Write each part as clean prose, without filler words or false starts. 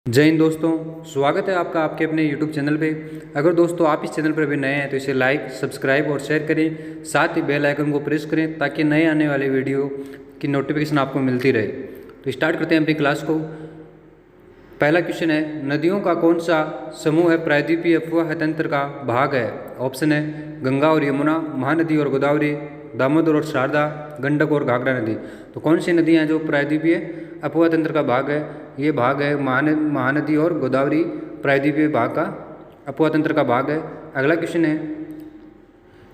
जय हिंद दोस्तों, स्वागत है आपका आपके अपने YouTube चैनल पे। अगर दोस्तों आप इस चैनल पर अभी नए हैं तो इसे लाइक, सब्सक्राइब और शेयर करें। साथ ही बेल आइकन को प्रेस करें ताकि नए आने वाले वीडियो की नोटिफिकेशन आपको मिलती रहे। तो स्टार्ट करते हैं अपनी क्लास को। पहला क्वेश्चन है, नदियों का कौन सा समूह है प्रायद्वीपीय अफवाह तंत्र का भाग है? ऑप्शन है गंगा और यमुना, महानदी और गोदावरी, दामोदर और शारदा, गंडक और घाघरा नदी। तो कौन सी नदियाँ हैं जो प्रायद्वीपीय अफवाह तंत्र का भाग है? ये भाग है महानदी और गोदावरी प्रायद्वीपीय भाग का अफवाह तंत्र का भाग है। अगला क्वेश्चन है,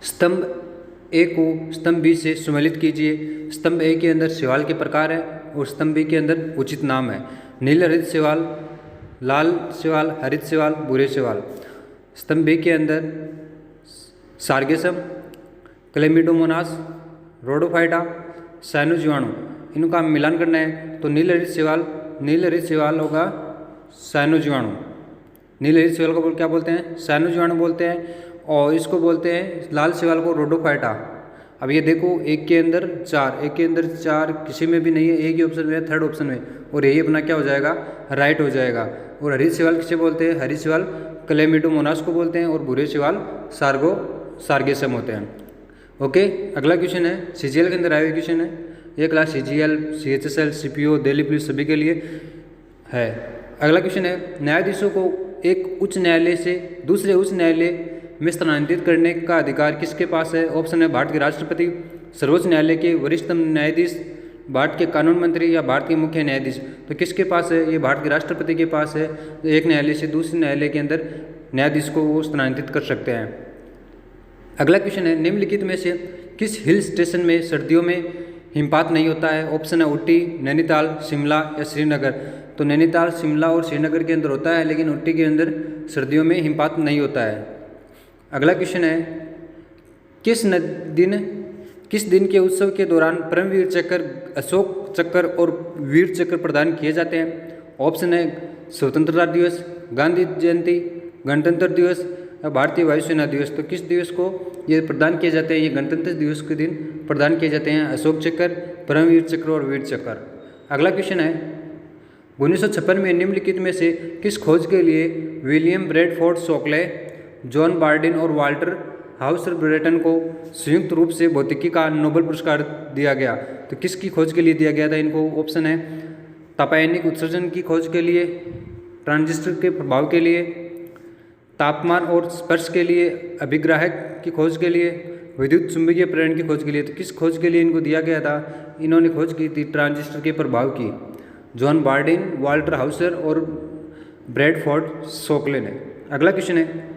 स्तंभ ए को स्तंभ बी से सुमेलित कीजिए। स्तंभ ए के अंदर शैवाल के प्रकार है और स्तंभ बी के अंदर उचित नाम है। नील हरित शैवाल, लाल शैवाल, हरित शैवाल, भूरे शैवाल। स्तंभ बी के अंदर सार्गेसम, क्लेमिडोमोनास, रोडोफाइटा, साइनोजीवाणु, इनका मिलान करना है। तो नील हरित शैवाल होगा साइनोजीवाणु। नील हरित शैवाल को क्या बोलते हैं? साइनोजीवाणु बोलते हैं। और इसको बोलते हैं लाल शैवाल को रोडोफाइटा। अब ये देखो, एक के अंदर चार किसी में भी नहीं है, एक ही ऑप्शन में है, थर्ड ऑप्शन में, और यही अपना क्या हो जाएगा? राइट हो जाएगा। और हरित शैवाल किसे बोलते हैं? हरित शैवाल क्लेमिडोमोनास को बोलते हैं और भूरे शैवाल सार्गेसम होते हैं। ओके, अगला क्वेश्चन है, सीजीएल के अंदर आया हुआ क्वेश्चन है। ये class CGL, CHSL, CPO, Delhi police सभी के लिए है। अगला क्वेश्चन है, न्यायाधीशों को एक उच्च न्यायालय से दूसरे उच्च न्यायालय में स्थानांतरित करने का अधिकार किसके पास है? ऑप्शन है भारत के राष्ट्रपति, सर्वोच्च न्यायालय के वरिष्ठतम न्यायाधीश, भारत के कानून मंत्री या भारत के मुख्य न्यायाधीश। तो किसके पास है? ये भारत के राष्ट्रपति के पास है। एक न्यायालय से दूसरे न्यायालय के अंदर न्यायाधीश को वो स्थानांतरित कर सकते हैं। अगला क्वेश्चन है, निम्नलिखित में से किस हिल स्टेशन में सर्दियों में हिमपात नहीं होता है? ऑप्शन है ऊटी, नैनीताल, शिमला या श्रीनगर। तो नैनीताल, शिमला और श्रीनगर के अंदर होता है, लेकिन ऊटी के अंदर सर्दियों में हिमपात नहीं होता है। अगला क्वेश्चन है, किस दिन के उत्सव के दौरान परमवीर चक्र, अशोक चक्र और वीर चक्र प्रदान किए जाते हैं? ऑप्शन है स्वतंत्रता दिवस, गांधी जयंती, गणतंत्र दिवस या भारतीय वायुसेना दिवस। तो किस दिवस को ये प्रदान किए जाते हैं? ये गणतंत्र दिवस के दिन प्रदान किए जाते हैं अशोक चक्र, परमवीर चक्र और वीर चक्र। अगला क्वेश्चन है, 1956 में निम्नलिखित में से किस खोज के लिए विलियम ब्रैडफोर्ड शोकले, जॉन बार्डिन और वाल्टर हाउसर ब्रेटन को संयुक्त रूप से भौतिकी का नोबेल पुरस्कार दिया गया? तो किसकी खोज के लिए दिया गया था इनको? ऑप्शन है तापायनिक उत्सर्जन की खोज के लिए, ट्रांजिस्टर के प्रभाव के लिए, तापमान और स्पर्श के लिए, अभिग्राहक की खोज के लिए, विद्युत चुंबकीय प्रेरण की खोज के लिए। तो किस खोज के लिए इनको दिया गया था? इन्होंने खोज की थी ट्रांजिस्टर के प्रभाव की, जॉन बार्डिन, वाल्टर हाउसर और ब्रैडफोर्ड शोकले ने। अगला क्वेश्चन है,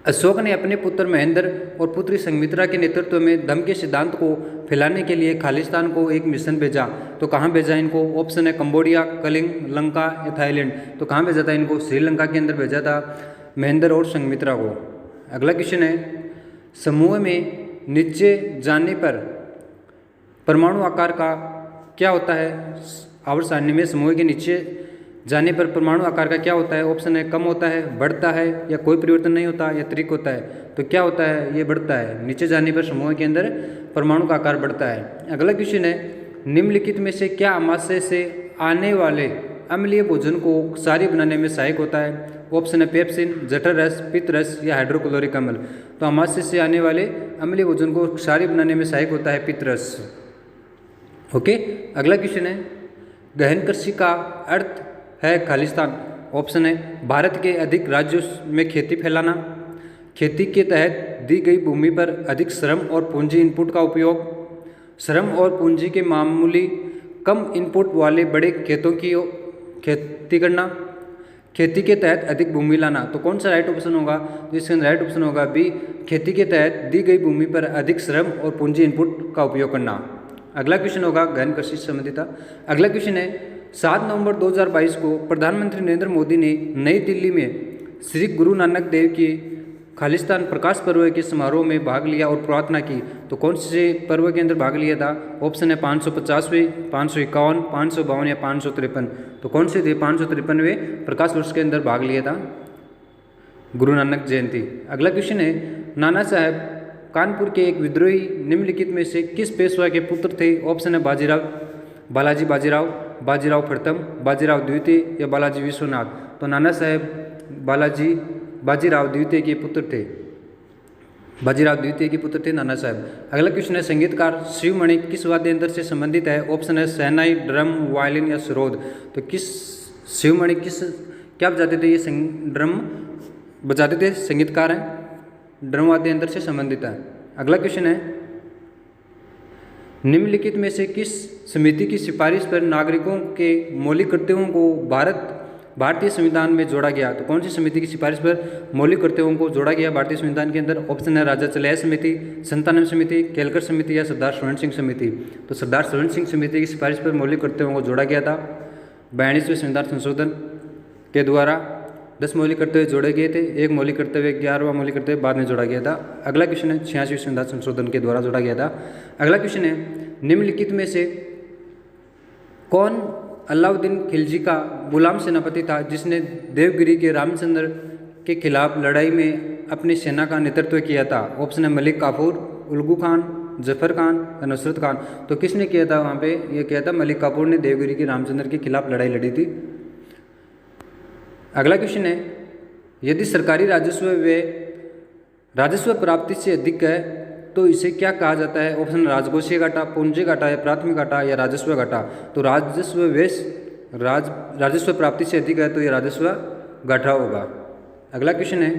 अशोक ने अपने पुत्र महेंद्र और पुत्री संघमित्रा के नेतृत्व में धम्म के सिद्धांत को फैलाने के लिए खालिस्तान को एक मिशन भेजा। तो कहाँ भेजा इनको? ऑप्शन है कंबोडिया, कलिंग, लंका या थाईलैंड। तो कहाँ भेजा था इनको? श्रीलंका के अंदर भेजा था महेंद्र और संघमित्रा को। अगला क्वेश्चन है, समूह में नीचे जाने पर परमाणु आकार का क्या होता है? आवर्त सारणी में समूह के नीचे जाने पर परमाणु आकार का क्या होता है? ऑप्शन है कम होता है, बढ़ता है या कोई परिवर्तन नहीं होता या त्रिक होता है। तो क्या होता है? ये बढ़ता है। नीचे जाने पर समूह के अंदर परमाणु का आकार बढ़ता है। अगला क्वेश्चन है, निम्नलिखित में से क्या अमाशय से आने वाले अम्लीय भोजन को क्षारीय बनाने में सहायक होता है? ऑप्शन है पेप्सिन, जठर रस, पित्त रस या हाइड्रोक्लोरिक अम्ल। तो अमाशय से आने वाले अम्लीय भोजन को क्षारीय बनाने में सहायक होता है पित्त रस। ओके, अगला क्वेश्चन है, गहन कृषि का अर्थ है खालिस्तान। ऑप्शन है भारत के अधिक राज्यों में खेती फैलाना, खेती के तहत दी गई भूमि पर अधिक श्रम और पूंजी इनपुट का उपयोग, श्रम और पूंजी के मामूली कम इनपुट वाले बड़े खेतों की खेती करना, खेती के तहत अधिक भूमि लाना। तो कौन सा राइट ऑप्शन होगा? तो इसका राइट ऑप्शन होगा बी, खेती के तहत दी गई भूमि पर अधिक श्रम और पूंजी इनपुट का उपयोग करना। अगला क्वेश्चन होगा गहन कृषि से संबंधित। अगला क्वेश्चन है, 7 नवंबर 2022 को प्रधानमंत्री नरेंद्र मोदी ने नई दिल्ली में श्री गुरु नानक देव की खालिस्तान प्रकाश पर्व के समारोह में भाग लिया और प्रार्थना की। तो कौन से पर्व के अंदर भाग लिया था? ऑप्शन है 550वें, 551, 552 या 553। तो कौन से थे? 553वें प्रकाश वर्ष के अंदर भाग लिया था गुरु नानक जयंती। अगला क्वेश्चन है, नाना साहब कानपुर के एक विद्रोही निम्नलिखित में से किस पेशवा के पुत्र थे? ऑप्शन है बालाजी बाजीराव, बाजीराव प्रथम, बाजीराव द्वितीय या बालाजी विश्वनाथ? तो नाना साहेब बाजीराव द्वितीय के पुत्र थे। बाजीराव द्वितीय के पुत्र थे नाना साहब। अगला क्वेश्चन है संगीतकार शिवमणि किस वाद्य यंत्र से संबंधित है? ऑप्शन है शहनाई, ड्रम, वायलिन या सरोद। तो शिवमणि क्या बजाते थे? ये ड्रम बजाते थे, संगीतकार हैं, ड्रम वाद्य यंत्र से संबंधित है। अगला क्वेश्चन है निम्नलिखित में से किस समिति की सिफारिश पर नागरिकों के मौलिक कर्तव्यों को भारतीय संविधान में जोड़ा गया? तो कौन सी समिति की सिफारिश पर मौलिक कर्तव्यों को जोड़ा गया भारतीय संविधान के अंदर? ऑप्शन है राजा चलैया समिति, संतानंद समिति, केलकर समिति या सरदार स्वर्ण सिंह समिति। तो सरदार स्वर्ण सिंह समिति की सिफारिश पर मौलिक कर्तव्यों को जोड़ा गया था। 42वें संविधान संशोधन के द्वारा 10 मौलिक कर्तव्य जोड़े गए थे। एक मौलिक कर्तव्य 11वां मौलिक कर्तव्य बाद में जोड़ा गया था। अगला क्वेश्चन है 86वें संविधान संशोधन के द्वारा जोड़ा गया था। अगला क्वेश्चन है निम्नलिखित में से कौन अलाउद्दीन खिलजी का गुलाम सेनापति था जिसने देवगिरी के रामचंद्र के खिलाफ लड़ाई में अपनी सेना का नेतृत्व किया था? ऑप्शन है मलिक काफूर, उल्गू खान, जफर खान या नुसरत खान। तो किसने किया था वहाँ पे? ये किया था मलिक काफूर ने देवगिरी के रामचंद्र के खिलाफ लड़ाई लड़ी थी। अगला क्वेश्चन है यदि सरकारी राजस्व प्राप्ति से अधिक है तो इसे क्या कहा जाता है? ऑप्शन राजकोषीय घाटा, पूंजी घाटा या प्राथमिक घाटा या राजस्व घाटा। तो राजस्व प्राप्ति से अधिक है तो ये राजस्व घाटा होगा। अगला क्वेश्चन है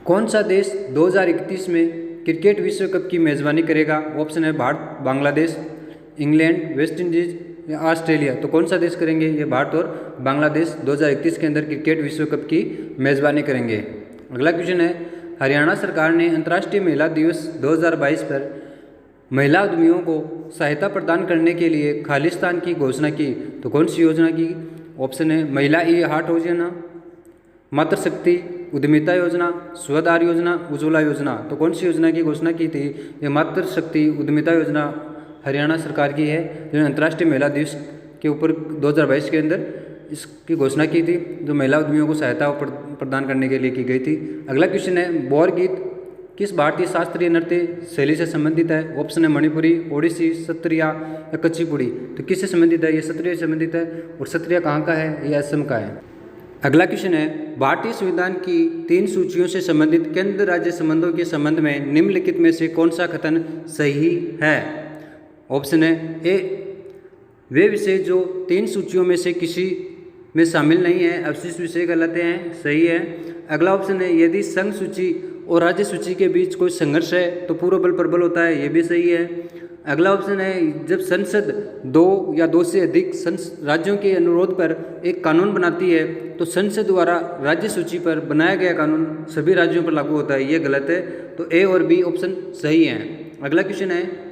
कौन सा देश 2031 में क्रिकेट विश्व कप की मेजबानी करेगा? ऑप्शन है Bharat, Bangladesh, England, West Indies या ऑस्ट्रेलिया। तो कौन सा देश करेंगे? ये भारत और बांग्लादेश 2031 के अंदर क्रिकेट विश्व कप की मेजबानी करेंगे। अगला क्वेश्चन है हरियाणा सरकार ने अंतर्राष्ट्रीय महिला दिवस 2022 पर महिला उद्यमियों को सहायता प्रदान करने के लिए खालिस्तान की घोषणा की। तो कौन सी योजना की? ऑप्शन है महिला ई हाट योजना, मातृशक्ति उद्यमिता योजना, स्वधार योजना, उज्ज्वला योजना। तो कौन सी योजना की घोषणा की थी? ये मातृशक्ति उद्यमिता योजना हरियाणा सरकार की है, जिन्होंने अंतर्राष्ट्रीय महिला दिवस के ऊपर 2022 के अंदर इसकी घोषणा की थी, जो महिला उद्यमियों को सहायता प्रदान करने के लिए की गई थी। अगला क्वेश्चन है बौर गीत किस भारतीय शास्त्रीय नृत्य शैली से संबंधित है? ऑप्शन है मणिपुरी, ओडिसी, सत्रिया या कुचिपुड़ी। तो किससे संबंधित है? ये सत्रिया से संबंधित है। और सत्रिया कहाँ का है? ये असम का है। अगला क्वेश्चन है भारतीय संविधान की 3 सूचियों से संबंधित केंद्र राज्य संबंधों के संबंध में निम्नलिखित में से कौन सा कथन सही है? ऑप्शन है ए वे विषय जो 3 सूचियों में से किसी में शामिल नहीं है, अवशिष्ट विषय गलत हैं, सही है। अगला ऑप्शन है यदि संघ सूची और राज्य सूची के बीच कोई संघर्ष है तो पूर्व बल प्रबल होता है, ये भी सही है। अगला ऑप्शन है जब संसद 2 या 2 से अधिक राज्यों के अनुरोध पर एक कानून बनाती है तो संसद द्वारा राज्य सूची पर बनाया गया कानून सभी राज्यों पर लागू होता है, ये गलत है। तो ए और बी ऑप्शन सही है। अगला क्वेश्चन है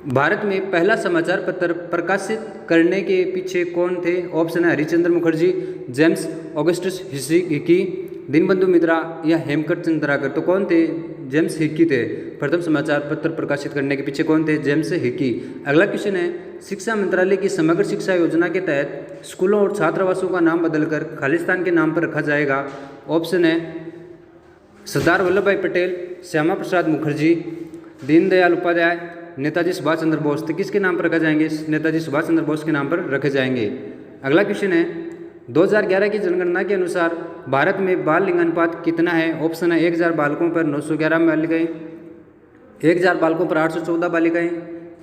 भारत में पहला समाचार पत्र प्रकाशित करने के पीछे कौन थे? ऑप्शन है Harishchandra Mukherjee, James Augustus Hicky, Dinabandhu Mitra या हेमचंद चंद्राकर। तो कौन थे? जेम्स हिक्की थे। प्रथम समाचार पत्र प्रकाशित करने के पीछे कौन थे? James Hickey. अगला क्वेश्चन है शिक्षा मंत्रालय की समग्र शिक्षा योजना के तहत स्कूलों और छात्रावासों का नाम बदलकर खालिस्तान के नाम पर रखा जाएगा। ऑप्शन है सरदार वल्लभ भाई पटेल, श्यामा प्रसाद मुखर्जी, दीनदयाल उपाध्याय, नेताजी सुभाष चंद्र बोस। तो किसके नाम पर रखा जाएंगे? नेताजी सुभाष चंद्र बोस के नाम पर रखे जाएंगे। अगला क्वेश्चन है 2011 की जनगणना के अनुसार भारत में बाल लिंगानुपात कितना है? ऑप्शन है 1000 बालकों पर 911 बालिकाएँ, 1000 बालकों पर 814 बालिकाएँ,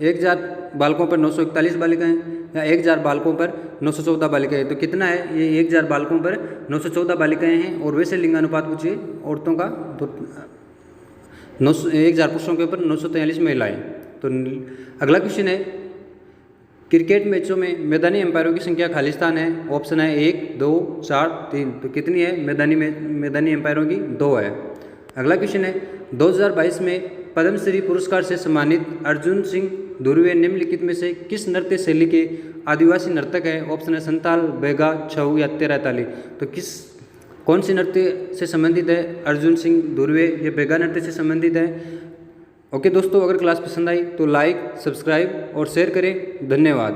1000 बालकों पर 941 बालिकाएँ या 1000 बालकों पर 914 बालिकाएँ। तो कितना है? ये 1000 बालकों पर 914 बालिकाएँ हैं। और वैसे लिंगानुपात पूछिए औरतों का तो 1000 पुरुषों के ऊपर 943 महिलाएँ। तो अगला क्वेश्चन है क्रिकेट मैचों में मैदानी एम्पायरों की संख्या खालिस्तान है। ऑप्शन है 1, 2, 4, 3। तो कितनी है मैदानी एम्पायरों की? 2 है। अगला क्वेश्चन है 2022 में पद्मश्री पुरस्कार से सम्मानित अर्जुन सिंह धुर्वे निम्नलिखित में से किस नृत्य शैली के आदिवासी नर्तक है? ऑप्शन है संताल, बैगा, छऊ या तेरा ताली। तो कौन सी नृत्य से संबंधित है? अर्जुन सिंह धुर्वे ये बैगा नृत्य से संबंधित है। ओके दोस्तों, अगर क्लास पसंद आई तो लाइक, सब्सक्राइब और शेयर करें। धन्यवाद।